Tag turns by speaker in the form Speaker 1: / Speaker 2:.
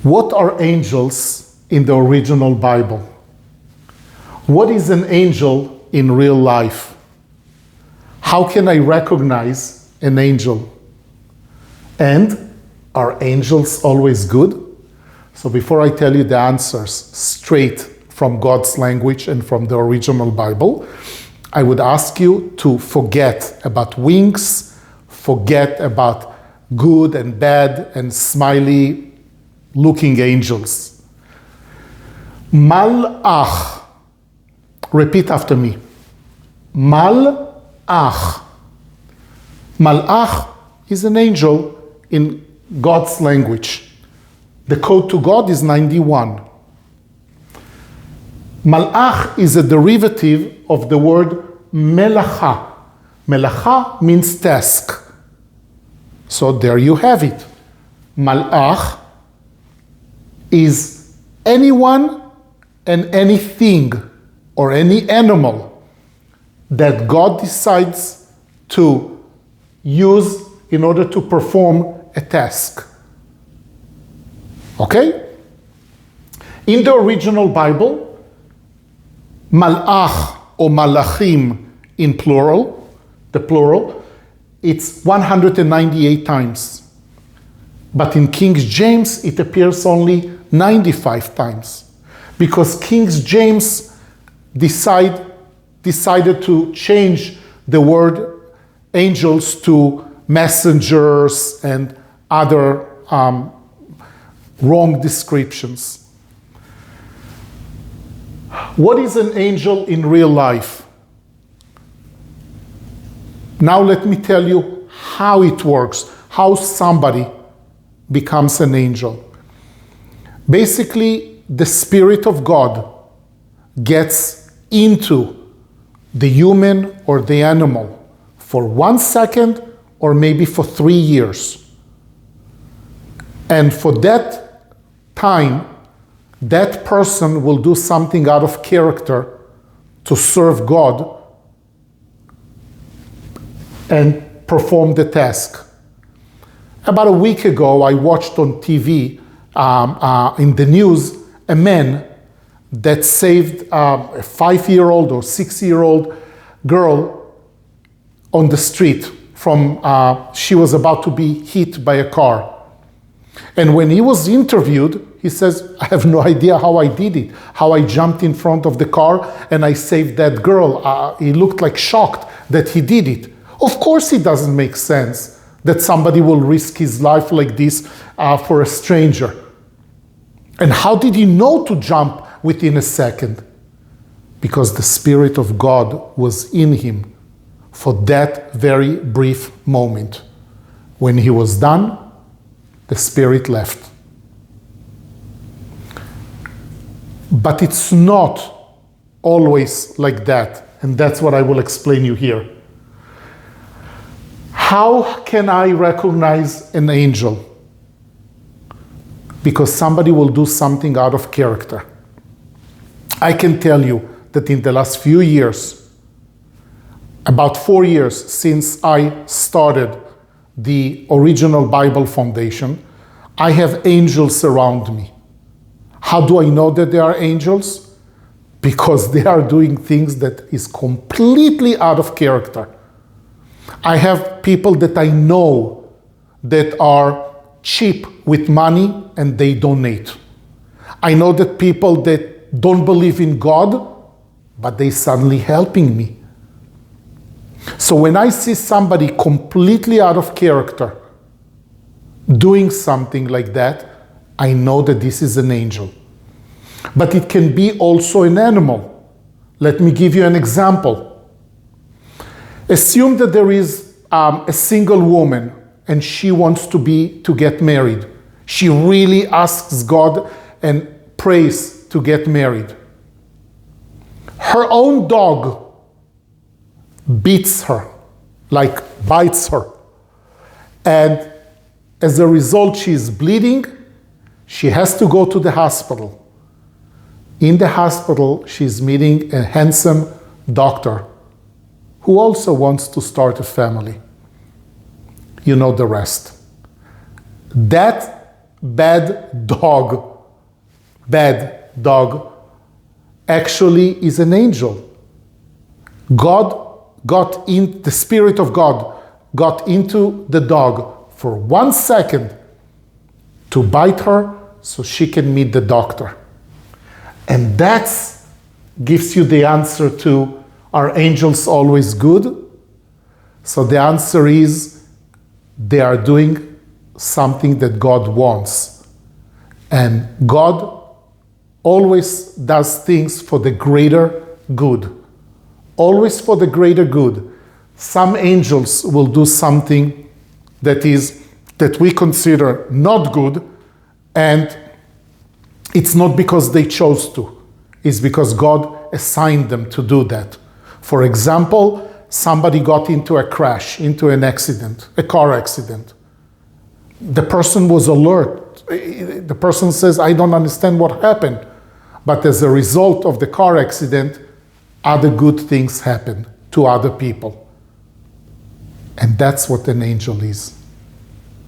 Speaker 1: What are angels in the original Bible? What is an angel in real life? How can I recognize an angel? And are angels always good? So before I tell you the answers straight from God's language and from the original Bible, I would ask you to forget about wings, forget about good and bad and smiley looking angels. Malach. Repeat after me. Malach. Malach is an angel in God's language. The code to God is 91. Malach is a derivative of the word melacha. Melacha means task. So there you have it. Malach is anyone and anything or any animal that God decides to use in order to perform a task. Okay? In the original Bible, malach or malachim in plural, the plural, it's 198 times. But in King James, it appears only 95 times. Because King James decided to change the word angels to messengers and other wrong descriptions. What is an angel in real life? Now let me tell you how it works, how somebody becomes an angel. Basically, the Spirit of God gets into the human or the animal for 1 second or maybe for 3 years. And for that time, that person will do something out of character to serve God and perform the task. About a week ago, I watched on TV, in the news, a man that saved a 5-year-old or 6-year-old girl on the street from, she was about to be hit by a car. And when he was interviewed, he says, I have no idea how I did it, how I jumped in front of the car and I saved that girl. He looked like shocked that he did it. Of course it doesn't make sense that somebody will risk his life like this for a stranger. And how did he know to jump within a second? Because the Spirit of God was in him for that very brief moment. When he was done, the Spirit left. But it's not always like that, and that's what I will explain you here. How can I recognize an angel? Because somebody will do something out of character. I can tell you that in the last few years, about 4 years since I started the original Bible Foundation, I have angels around me. How do I know that they are angels? Because they are doing things that is completely out of character. I have people that I know that are cheap with money and they donate. I know that people that don't believe in God, but they suddenly helping me. So when I see somebody completely out of character doing something like that, I know that this is an angel. But it can be also an animal. Let me give you an example. Assume that there is a single woman and she wants to get married. She really asks God and prays to get married. Her own dog beats her, like bites her. And as a result, she is bleeding. She has to go to the hospital. In the hospital, she's meeting a handsome doctor who also wants to start a family. You know the rest. That bad dog actually is an angel. The Spirit of God got into the dog for 1 second to bite her so she can meet the doctor. And that gives you the answer to, are angels always good? So the answer is, they are doing something that God wants. And God always does things for the greater good. Always for the greater good. Some angels will do something that we consider not good, and it's not because they chose to. It's because God assigned them to do that. For example, somebody got into a crash, into an accident, a car accident. The person was alert. The person says, I don't understand what happened. But as a result of the car accident, other good things happen to other people. And that's what an angel is.